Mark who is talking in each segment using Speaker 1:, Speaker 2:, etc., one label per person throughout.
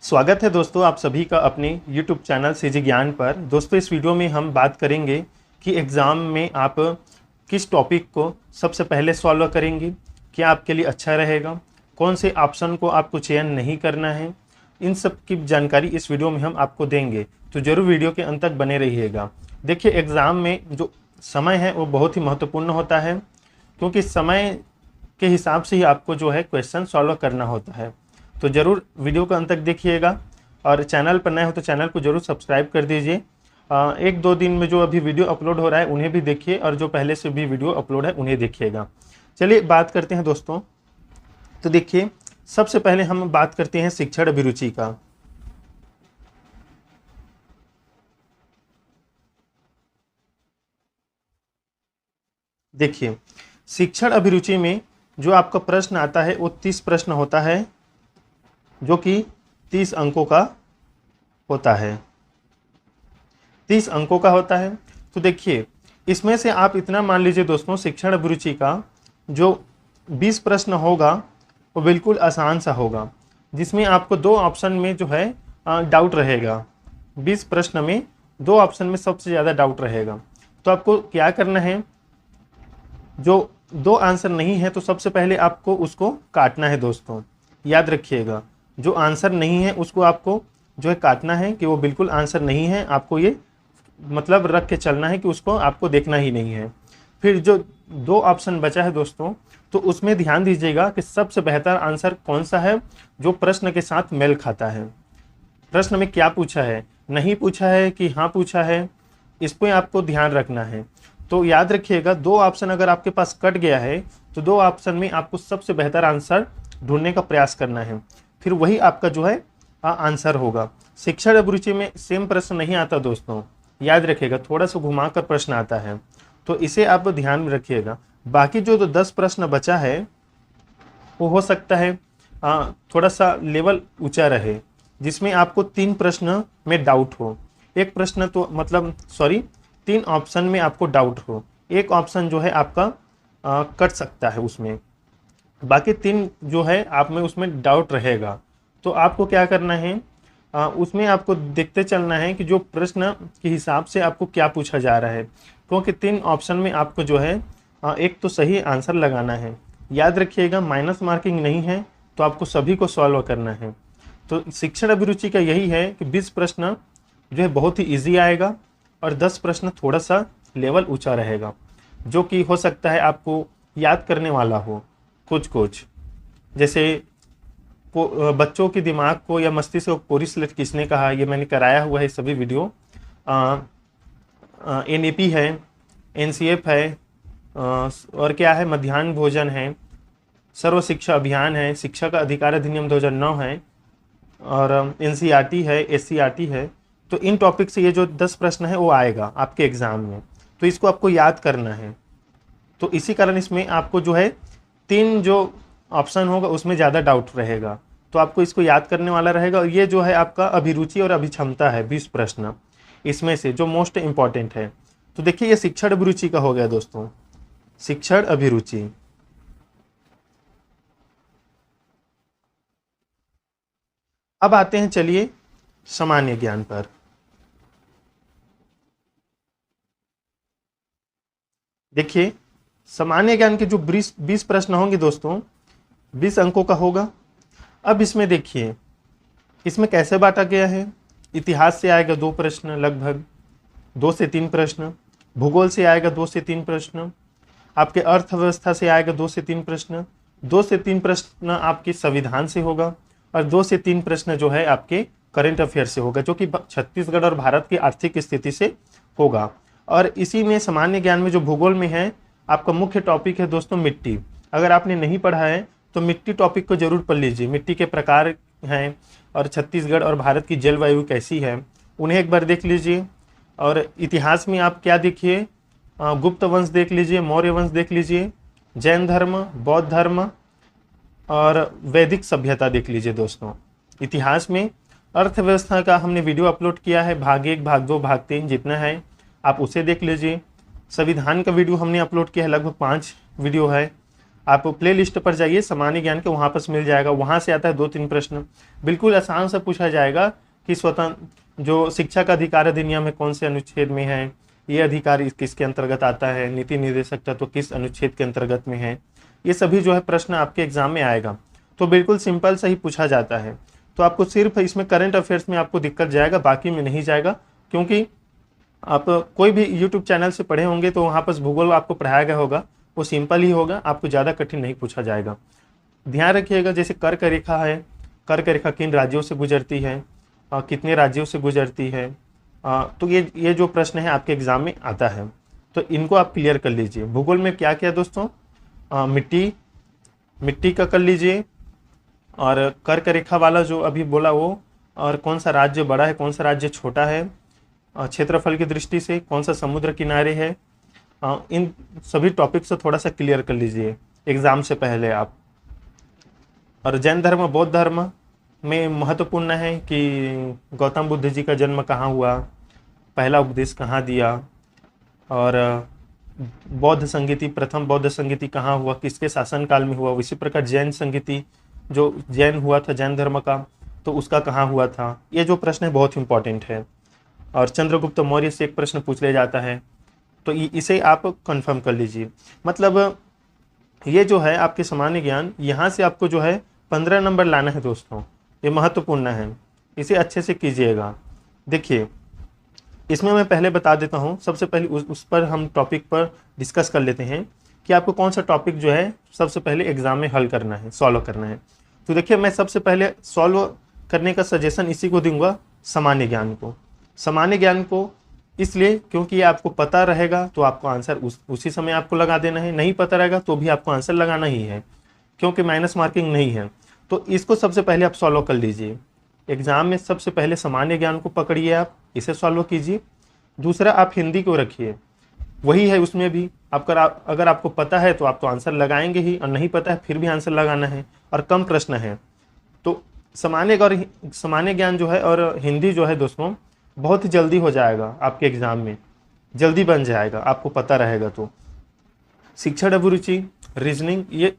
Speaker 1: स्वागत है दोस्तों आप सभी का अपने YouTube चैनल सीजी ज्ञान पर। दोस्तों इस वीडियो में हम बात करेंगे कि एग्ज़ाम में आप किस टॉपिक को सबसे पहले सॉल्व करेंगे, क्या आपके लिए अच्छा रहेगा, कौन से ऑप्शन को आपको चयन नहीं करना है। इन सब की जानकारी इस वीडियो में हम आपको देंगे, तो ज़रूर वीडियो के अंत तक बने रहिएगा। देखिए एग्ज़ाम में जो समय है वो बहुत ही महत्वपूर्ण होता है, क्योंकि समय के हिसाब से ही आपको जो है क्वेश्चन सॉल्व करना होता है। तो ज़रूर वीडियो को अंत तक देखिएगा और चैनल पर नए हो तो चैनल को ज़रूर सब्सक्राइब कर दीजिए। एक दो दिन में जो अभी वीडियो अपलोड हो रहा है उन्हें भी देखिए और जो पहले से भी वीडियो अपलोड है उन्हें देखिएगा। चलिए बात करते हैं दोस्तों। तो देखिए सबसे पहले हम बात करते हैं शिक्षण अभिरुचि का। देखिए शिक्षण अभिरुचि में जो आपका प्रश्न आता है वो 30 प्रश्न होता है, जो कि 30 अंकों का होता है। 30 अंकों का होता है। तो देखिए इसमें से आप इतना मान लीजिए दोस्तों, शिक्षण अभिरुचि का जो 20 प्रश्न होगा वो बिल्कुल आसान सा होगा, जिसमें आपको दो ऑप्शन में जो है डाउट रहेगा। 20 प्रश्न में दो ऑप्शन में सबसे ज़्यादा डाउट रहेगा। तो आपको क्या करना है, जो दो आंसर नहीं है तो सबसे पहले आपको उसको काटना है दोस्तों। याद रखिएगा, जो आंसर नहीं है उसको आपको जो है काटना है कि वो बिल्कुल आंसर नहीं है। आपको ये मतलब रख के चलना है कि उसको आपको देखना ही नहीं है। फिर जो दो ऑप्शन बचा है दोस्तों, तो उसमें ध्यान दीजिएगा कि सबसे बेहतर आंसर कौन सा है जो प्रश्न के साथ मेल खाता है। प्रश्न में क्या पूछा है, नहीं पूछा है कि हाँ पूछा है, इस पर आपको ध्यान रखना है। तो याद रखिएगा, दो ऑप्शन अगर आपके पास कट गया है तो दो ऑप्शन में आपको सबसे बेहतर आंसर ढूंढने का प्रयास करना है, फिर वही आपका जो है आंसर होगा। शिक्षण अभिरुचि में सेम प्रश्न नहीं आता दोस्तों, याद रखिएगा, थोड़ा सा घुमा कर प्रश्न आता है, तो इसे आप ध्यान में रखिएगा। बाकी जो 10 प्रश्न बचा है वो हो सकता है थोड़ा सा लेवल ऊंचा रहे, जिसमें आपको 3 प्रश्न में डाउट हो। एक प्रश्न तो मतलब सॉरी 3 ऑप्शन में आपको डाउट हो, एक ऑप्शन जो है आपका कट सकता है उसमें, बाकी 3 जो है आप में उसमें डाउट रहेगा। तो आपको क्या करना है, उसमें आपको देखते चलना है कि जो प्रश्न के हिसाब से आपको क्या पूछा जा रहा है, क्योंकि 3 ऑप्शन में आपको जो है एक तो सही आंसर लगाना है। याद रखिएगा, माइनस मार्किंग नहीं है, तो आपको सभी को सॉल्व करना है। तो शिक्षण अभिरुचि का यही है कि 20 प्रश्न जो है बहुत ही ईजी आएगा और 10 प्रश्न थोड़ा सा लेवल ऊंचा रहेगा, जो कि हो सकता है आपको याद करने वाला हो। कुछ जैसे बच्चों के दिमाग को या मस्तिष्क को कोरिलेट किसने कहा, ये मैंने कराया हुआ है सभी वीडियो। NAP है, NCF है, और क्या है, मध्याह्न भोजन है, सर्व शिक्षा अभियान है, शिक्षा का अधिकार अधिनियम 2009 है, और NCERT है, SCERT है। तो इन टॉपिक से ये जो 10 प्रश्न है वो आएगा आपके एग्जाम में, तो इसको आपको याद करना है। तो इसी कारण इसमें आपको जो है 3 जो ऑप्शन होगा उसमें ज़्यादा डाउट रहेगा, तो आपको इसको याद करने वाला रहेगा। और ये जो है आपका अभिरुचि और अभिक्षमता है 20 प्रश्न, इसमें से जो मोस्ट इम्पॉर्टेंट है। तो देखिए ये शिक्षण अभिरुचि का हो गया दोस्तों, शिक्षण अभिरुचि। अब आते हैं चलिए सामान्य ज्ञान पर। देखिए सामान्य ज्ञान के जो 20 प्रश्न होंगे दोस्तों, 20 अंकों का होगा। अब इसमें देखिए इसमें कैसे बांटा गया है। इतिहास से आएगा 2 प्रश्न, लगभग 2 से 3 प्रश्न। भूगोल से आएगा 2 से 3 प्रश्न। आपके अर्थव्यवस्था से आएगा 2 से 3 प्रश्न। 2 से 3 प्रश्न आपके संविधान से होगा, और 2 से 3 प्रश्न जो है आपके करंट अफेयर से होगा, जो कि छत्तीसगढ़ और भारत की आर्थिक स्थिति से होगा। और इसी में सामान्य ज्ञान में जो भूगोल में है आपका मुख्य टॉपिक है दोस्तों मिट्टी। अगर आपने नहीं पढ़ा है तो मिट्टी टॉपिक को जरूर पढ़ लीजिए। मिट्टी के प्रकार हैं और छत्तीसगढ़ और भारत की जलवायु कैसी है उन्हें एक बार देख लीजिए। और इतिहास में आप क्या देखिए, गुप्त वंश देख लीजिए, मौर्य वंश देख लीजिए, जैन धर्म, बौद्ध धर्म और वैदिक सभ्यता देख लीजिए दोस्तों। इतिहास में अर्थव्यवस्था का हमने वीडियो अपलोड किया है, भाग 1, भाग 2, भाग 3 जितना है आप उसे देख लीजिए। संविधान का वीडियो हमने अपलोड किया है, लगभग 5 वीडियो है। आप प्ले लिस्ट पर जाइए सामान्य ज्ञान के, वहाँ पर मिल जाएगा। वहाँ से आता है 2-3 प्रश्न, बिल्कुल आसान से पूछा जाएगा कि स्वतंत्र जो शिक्षा का अधिकार अधिनियम है कौन से अनुच्छेद में है, ये अधिकार किसके अंतर्गत आता है, नीति निर्देशक तत्व किस अनुच्छेद के अंतर्गत में है, ये सभी जो है प्रश्न आपके एग्जाम में आएगा। तो बिल्कुल सिंपल से ही पूछा जाता है। तो आपको सिर्फ इसमें करंट अफेयर्स में आपको दिक्कत जाएगा, बाकी में नहीं जाएगा, क्योंकि आप कोई भी यूट्यूब चैनल से पढ़े होंगे तो वहाँ पर भूगोल आपको पढ़ाया गया होगा, वो सिंपल ही होगा, आपको ज़्यादा कठिन नहीं पूछा जाएगा। ध्यान रखिएगा, जैसे कर्क रेखा है, कर्क रेखा किन राज्यों से गुजरती है, कितने राज्यों से गुजरती है, तो ये जो प्रश्न है आपके एग्जाम में आता है, तो इनको आप क्लियर कर लीजिए। भूगोल में क्या क्या दोस्तों, मिट्टी का कर लीजिए, और कर्क रेखा वाला जो अभी बोला वो, और कौन सा राज्य बड़ा है कौन सा राज्य छोटा है, क्षेत्रफल की दृष्टि से कौन सा समुद्र किनारे है, इन सभी टॉपिक से थोड़ा सा क्लियर कर लीजिए एग्जाम से पहले आप। और जैन धर्म बौद्ध धर्म में महत्वपूर्ण है कि गौतम बुद्ध जी का जन्म कहाँ हुआ, पहला उपदेश कहाँ दिया, और बौद्ध संगीति, प्रथम बौद्ध संगीति कहाँ हुआ, किसके शासनकाल में हुआ। इसी प्रकार जैन संगीति जो जैन हुआ था जैन धर्म का, तो उसका कहाँ हुआ था। ये जो प्रश्न है बहुत इंपॉर्टेंट है। और चंद्रगुप्त मौर्य से एक प्रश्न पूछ लिया जाता है, तो इसे आप कंफर्म कर लीजिए। मतलब ये जो है आपके सामान्य ज्ञान, यहाँ से आपको जो है 15 नंबर लाना है दोस्तों, ये महत्वपूर्ण है, इसे अच्छे से कीजिएगा। देखिए इसमें मैं पहले बता देता हूँ, सबसे पहले उस पर हम टॉपिक पर डिस्कस कर लेते हैं कि आपको कौन सा टॉपिक जो है सबसे पहले एग्जाम में हल करना है, सॉल्व करना है। तो देखिए मैं सबसे पहले सॉल्व करने का सजेशन इसी को दूंगा, सामान्य ज्ञान को। सामान्य ज्ञान को इसलिए क्योंकि ये आपको पता रहेगा तो आपको आंसर उसी समय आपको लगा देना है, नहीं पता रहेगा तो भी आपको आंसर लगाना ही है, क्योंकि माइनस मार्किंग नहीं है। तो इसको सबसे पहले आप सॉल्व कर लीजिए एग्जाम में। सबसे पहले सामान्य ज्ञान को पकड़िए, आप इसे सॉल्व कीजिए। दूसरा आप हिंदी को रखिए, वही है उसमें भी अगर आपको पता है तो आप तो आंसर लगाएंगे ही, और नहीं पता है फिर भी आंसर लगाना है, और कम प्रश्न है। तो सामान्य ज्ञान जो है और हिंदी जो है दोस्तों बहुत जल्दी हो जाएगा आपके एग्जाम में, जल्दी बन जाएगा, आपको पता रहेगा। तो शिक्षण अभिरुचि, रीजनिंग, ये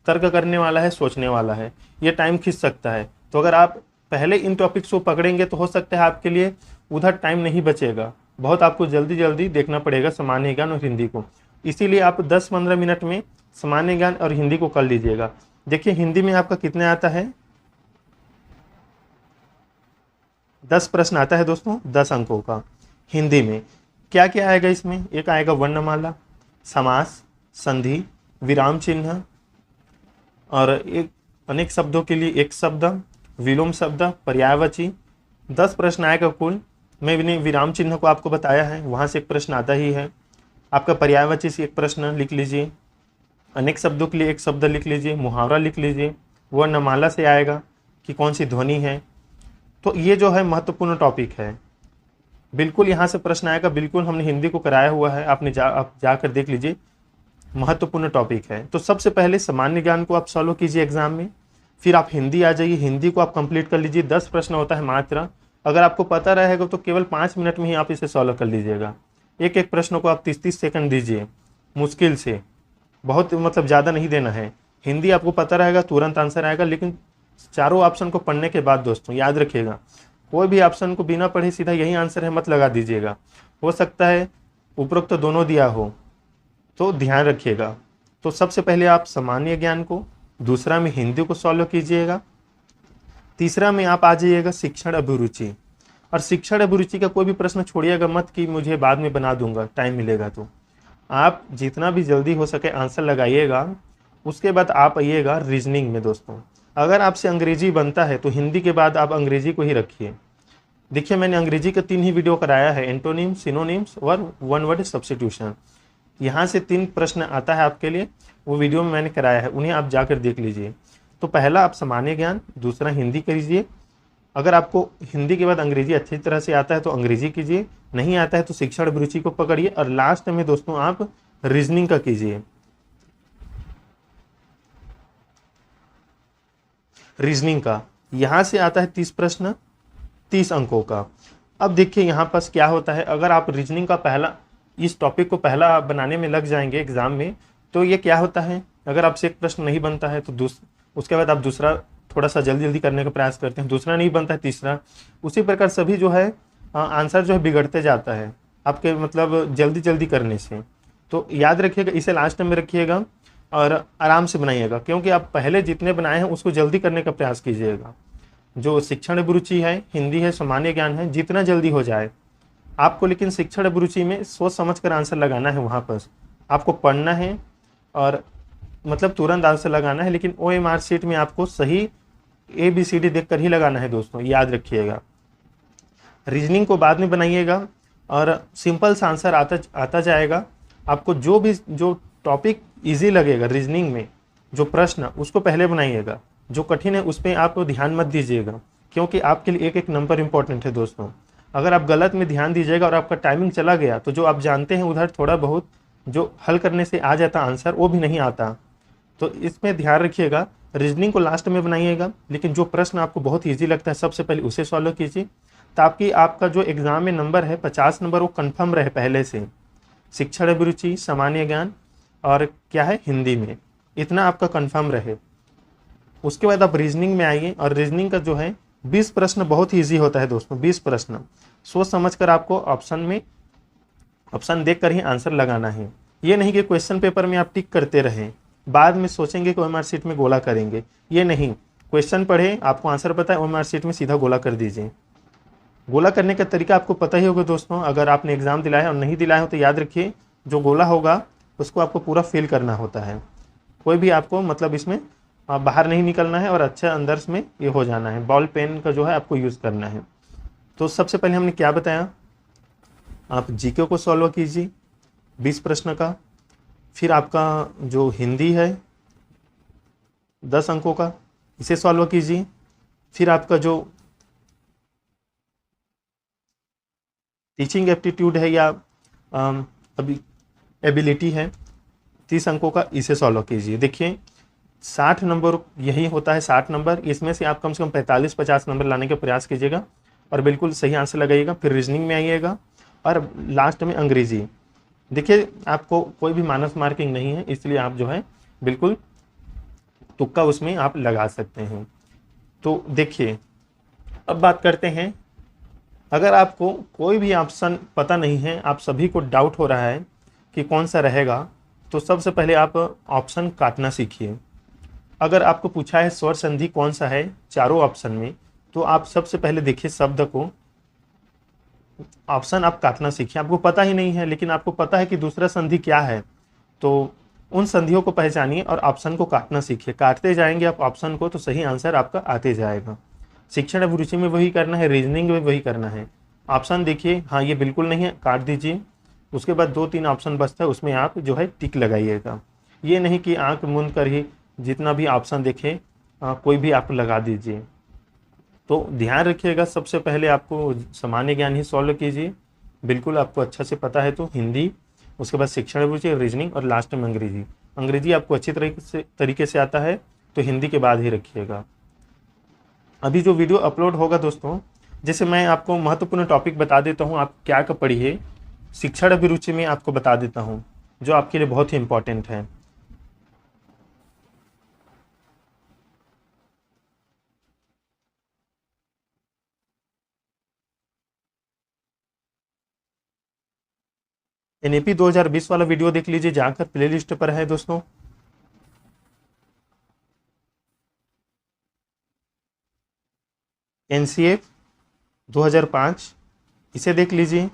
Speaker 1: तर्क करने वाला है, सोचने वाला है, ये टाइम खींच सकता है। तो अगर आप पहले इन टॉपिक्स को पकड़ेंगे तो हो सकता है आपके लिए उधर टाइम नहीं बचेगा, बहुत आपको जल्दी जल्दी देखना पड़ेगा सामान्य ज्ञान और हिंदी को। इसीलिए आप 10-15 मिनट में सामान्य ज्ञान और हिंदी को कर लीजिएगा। देखिए हिंदी में आपका कितने आता है, 10 प्रश्न आता है दोस्तों, 10 अंकों का। हिंदी में क्या क्या आएगा इसमें, एक आएगा वर्णमाला, समास, संधि, विराम चिन्ह, और एक अनेक शब्दों के लिए एक शब्द, विलोम शब्द, पर्यायवाची। 10 प्रश्न आएगा कुल। मैंने विराम चिन्ह को आपको बताया है, वहाँ से एक प्रश्न आता ही है। आपका पर्यायवाची से एक प्रश्न लिख लीजिए, अनेक शब्दों के लिए एक शब्द लिख लीजिए, मुहावरा लिख लीजिए। वर्णमाला से आएगा कि कौन सी ध्वनि है। तो ये जो है महत्वपूर्ण टॉपिक है, बिल्कुल यहाँ से प्रश्न आएगा, बिल्कुल हमने हिंदी को कराया हुआ है, आप जाकर देख लीजिए, महत्वपूर्ण टॉपिक है। तो सबसे पहले सामान्य ज्ञान को आप सॉल्व कीजिए एग्जाम में, फिर आप हिंदी आ जाइए, हिंदी को आप कंप्लीट कर लीजिए। 10 प्रश्न होता है मात्र, अगर आपको पता रहेगा तो केवल 5 मिनट में ही आप इसे सॉल्व कर लीजिएगा। एक एक प्रश्न को आप 30-30 सेकंड दीजिए, मुश्किल से, बहुत मतलब ज़्यादा नहीं देना है। हिंदी आपको पता रहेगा तुरंत आंसर आएगा, लेकिन चारों ऑप्शन को पढ़ने के बाद दोस्तों याद रखिएगा, कोई भी ऑप्शन को बिना पढ़े सीधा यही आंसर है मत लगा दीजिएगा, हो सकता है उपरोक्त दोनों दिया हो, तो ध्यान रखिएगा। तो सबसे पहले आप सामान्य ज्ञान को, दूसरा में हिंदी को सॉल्व कीजिएगा, तीसरा में आप आ जाइएगा शिक्षण अभिरुचि। और शिक्षण अभिरुचि का कोई भी प्रश्न छोड़िएगा मत कि मुझे बाद में बना दूंगा, टाइम मिलेगा तो। आप जितना भी जल्दी हो सके आंसर लगाइएगा। उसके बाद आप आइएगा रीजनिंग में दोस्तों। अगर आपसे अंग्रेजी बनता है तो हिंदी के बाद आप अंग्रेजी को ही रखिए। देखिए मैंने अंग्रेजी का 3 ही वीडियो कराया है, एंटोनिम, सिनोनिम्स और वन वर्ड सब्स्टिट्यूशन। यहाँ से 3 प्रश्न आता है आपके लिए, वो वीडियो में मैंने कराया है, उन्हें आप जाकर देख लीजिए। तो पहला आप सामान्य ज्ञान, दूसरा हिंदी कीजिए। अगर आपको हिंदी के बाद अंग्रेजी अच्छी तरह से आता है तो अंग्रेजी कीजिए, नहीं आता है तो शिक्षण अभिरुचि को पकड़िए, और लास्ट में दोस्तों आप रीजनिंग का कीजिए। रीजनिंग का यहाँ से आता है 30 प्रश्न, 30 अंकों का। अब देखिए यहाँ पास क्या होता है, अगर आप रीजनिंग का पहला इस टॉपिक को पहला बनाने में लग जाएंगे एग्जाम में, तो ये क्या होता है, अगर आपसे एक प्रश्न नहीं बनता है तो उसके बाद आप दूसरा थोड़ा सा जल्दी जल्दी करने का प्रयास करते हैं, दूसरा नहीं बनता है तीसरा, उसी प्रकार सभी जो है आंसर जो है बिगड़ते जाता है आपके मतलब जल्दी जल्दी करने से। तो याद रखिएगा, इसे लास्ट में रखिएगा और आराम से बनाइएगा, क्योंकि आप पहले जितने बनाए हैं उसको जल्दी करने का प्रयास कीजिएगा। जो शिक्षण अभिरुचि है, हिंदी है, सामान्य ज्ञान है, जितना जल्दी हो जाए आपको, लेकिन शिक्षण अभिरुचि में सोच समझ कर आंसर लगाना है। वहाँ पर आपको पढ़ना है और मतलब तुरंत आंसर लगाना है, लेकिन OMR शीट में आपको सही ABCD देख कर ही लगाना है दोस्तों, याद रखिएगा। रीजनिंग को बाद में बनाइएगा और सिंपल सा आंसर आता जाएगा। आपको जो टॉपिक इजी लगेगा रीजनिंग में, जो प्रश्न उसको पहले बनाइएगा, जो कठिन है उस पर आप ध्यान मत दीजिएगा, क्योंकि आपके लिए एक एक नंबर इंपॉर्टेंट है दोस्तों। अगर आप गलत में ध्यान दीजिएगा और आपका टाइमिंग चला गया तो जो आप जानते हैं उधर थोड़ा बहुत जो हल करने से आ जाता आंसर वो भी नहीं आता। तो इसमें ध्यान रखिएगा, रीजनिंग को लास्ट में बनाइएगा, लेकिन जो प्रश्न आपको बहुत ईजी लगता है सबसे पहले उसे सॉल्व कीजिए, ताकि आपका जो एग्जाम में नंबर है 50 नंबर वो कन्फर्म रहे पहले से। शिक्षण अभिरुचि, सामान्य ज्ञान और क्या है हिंदी में, इतना आपका कन्फर्म रहे। उसके बाद आप रीजनिंग में आइए, और रीजनिंग का जो है 20 प्रश्न बहुत ही ईजी होता है दोस्तों। 20 प्रश्न सोच समझ कर आपको ऑप्शन देख कर ही आंसर लगाना है। ये नहीं कि क्वेश्चन पेपर में आप टिक करते रहें, बाद में सोचेंगे कि OMR शीट में गोला करेंगे, ये नहीं। क्वेश्चन पढ़े, आपको आंसर पता है, OMR शीट में सीधा गोला कर दीजिए। गोला करने का तरीका आपको पता ही होगा दोस्तों, अगर आपने एग्जाम दिलाया और नहीं दिलाया हो तो याद रखिए, जो गोला होगा उसको आपको पूरा फिल करना होता है। कोई भी आपको मतलब इसमें बाहर नहीं निकलना है और अच्छा अंदर में ये हो जाना है। बॉल पेन का जो है आपको यूज़ करना है। तो सबसे पहले हमने क्या बताया, आप GK को सॉल्व कीजिए 20 प्रश्न का, फिर आपका जो हिंदी है 10 अंकों का, इसे सॉल्व कीजिए। फिर आपका जो टीचिंग एप्टीट्यूड है या अभी एबिलिटी है 30 अंकों का, इसे सॉल्व कीजिए। देखिए 60 नंबर यही होता है, 60 नंबर, इसमें से आप कम से कम 45-50 नंबर लाने का प्रयास कीजिएगा और बिल्कुल सही आंसर लगाइएगा। फिर रीजनिंग में आइएगा और लास्ट में अंग्रेजी। देखिए आपको कोई भी माइनस मार्किंग नहीं है, इसलिए आप जो है बिल्कुल तुक्का उसमें आप लगा सकते हैं। तो देखिए अब बात करते हैं, अगर आपको कोई भी ऑप्शन पता नहीं है, आप सभी को डाउट हो रहा है कि कौन सा रहेगा, तो सबसे पहले आप ऑप्शन काटना सीखिए। अगर आपको पूछा है स्वर संधि कौन सा है चारों ऑप्शन में, तो आप सबसे पहले देखिए शब्द को, ऑप्शन आप काटना सीखिए। आपको पता ही नहीं है लेकिन आपको पता है कि दूसरा संधि क्या है, तो उन संधियों को पहचानिए और ऑप्शन को काटना सीखिए। काटते जाएंगे आप ऑप्शन को तो सही आंसर आपका आते जाएगा। शिक्षण अभिरुचि में वही करना है, रीजनिंग में वही करना है। ऑप्शन देखिए, हाँ ये बिल्कुल नहीं है, काट दीजिए। उसके बाद 2-3 ऑप्शन बचता है, उसमें आप जो है टिक लगाइएगा। ये नहीं कि आंख मूंद कर ही जितना भी ऑप्शन देखें कोई भी आप लगा दीजिए। तो ध्यान रखिएगा, सबसे पहले आपको सामान्य ज्ञान ही सॉल्व कीजिए, बिल्कुल आपको अच्छा से पता है तो हिंदी, उसके बाद शिक्षण अभिरुचि, रीजनिंग और लास्ट में अंग्रेजी। अंग्रेजी आपको अच्छी तरीके से आता है तो हिंदी के बाद ही रखिएगा। अभी जो वीडियो अपलोड होगा दोस्तों, जैसे मैं आपको महत्वपूर्ण टॉपिक बता देता हूँ, आप क्या का पढ़िए। शिक्षण अभिरुचि में आपको बता देता हूँ जो आपके लिए बहुत ही इंपॉर्टेंट है। NAP 2020 वाला वीडियो देख लीजिए, जाकर प्लेलिस्ट पर है दोस्तों। NCF 2005 इसे देख लीजिए।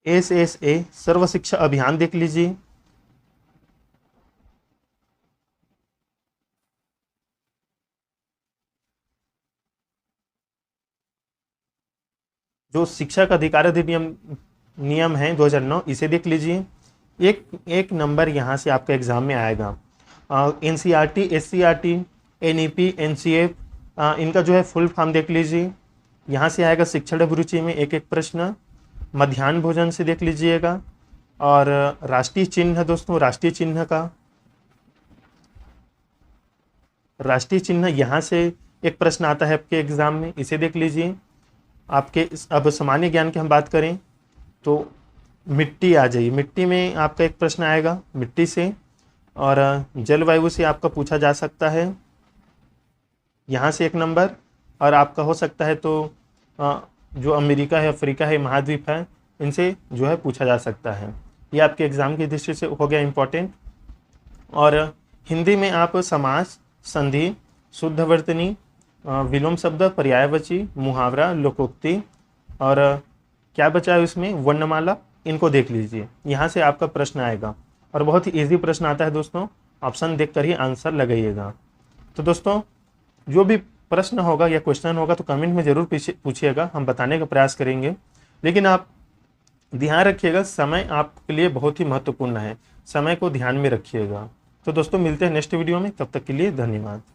Speaker 1: SSA सर्व शिक्षा अभियान देख लीजिए। जो शिक्षा का अधिकार अधिनियम नियम है 2009, इसे देख लीजिए। एक नंबर यहाँ से आपका एग्जाम में आएगा। NCERT, SCERT, NEP, NCF, इनका जो है फुल फॉर्म देख लीजिए। यहाँ से आएगा शिक्षण अभिरुचि में एक एक प्रश्न। मध्याह्न भोजन से देख लीजिएगा। और राष्ट्रीय चिन्ह दोस्तों, राष्ट्रीय चिन्ह का राष्ट्रीय चिन्ह यहाँ से एक प्रश्न आता है आपके एग्जाम में, इसे देख लीजिए। आपके अब सामान्य ज्ञान की हम बात करें तो मिट्टी आ जाइए, मिट्टी में आपका एक प्रश्न आएगा मिट्टी से, और जलवायु से आपका पूछा जा सकता है, यहाँ से एक नंबर। और आपका हो सकता है तो जो अमेरिका है, अफ्रीका है, महाद्वीप है, इनसे जो है पूछा जा सकता है। ये आपके एग्ज़ाम की दृष्टि से हो गया इम्पोर्टेंट। और हिंदी में आप समास, संधि, शुद्धवर्तनी, विलोम शब्द, पर्यायवाची, मुहावरा, लोकोक्ति, और क्या बचा है इसमें, वर्णमाला, इनको देख लीजिए। यहाँ से आपका प्रश्न आएगा और बहुत ही ईजी प्रश्न आता है दोस्तों, ऑप्शन देखकर ही आंसर लगाइएगा। तो दोस्तों जो भी प्रश्न होगा या क्वेश्चन होगा तो कमेंट में ज़रूर पूछिएगा, हम बताने का प्रयास करेंगे। लेकिन आप ध्यान रखिएगा, समय आपके लिए बहुत ही महत्वपूर्ण है, समय को ध्यान में रखिएगा। तो दोस्तों मिलते हैं नेक्स्ट वीडियो में, तब तक के लिए धन्यवाद।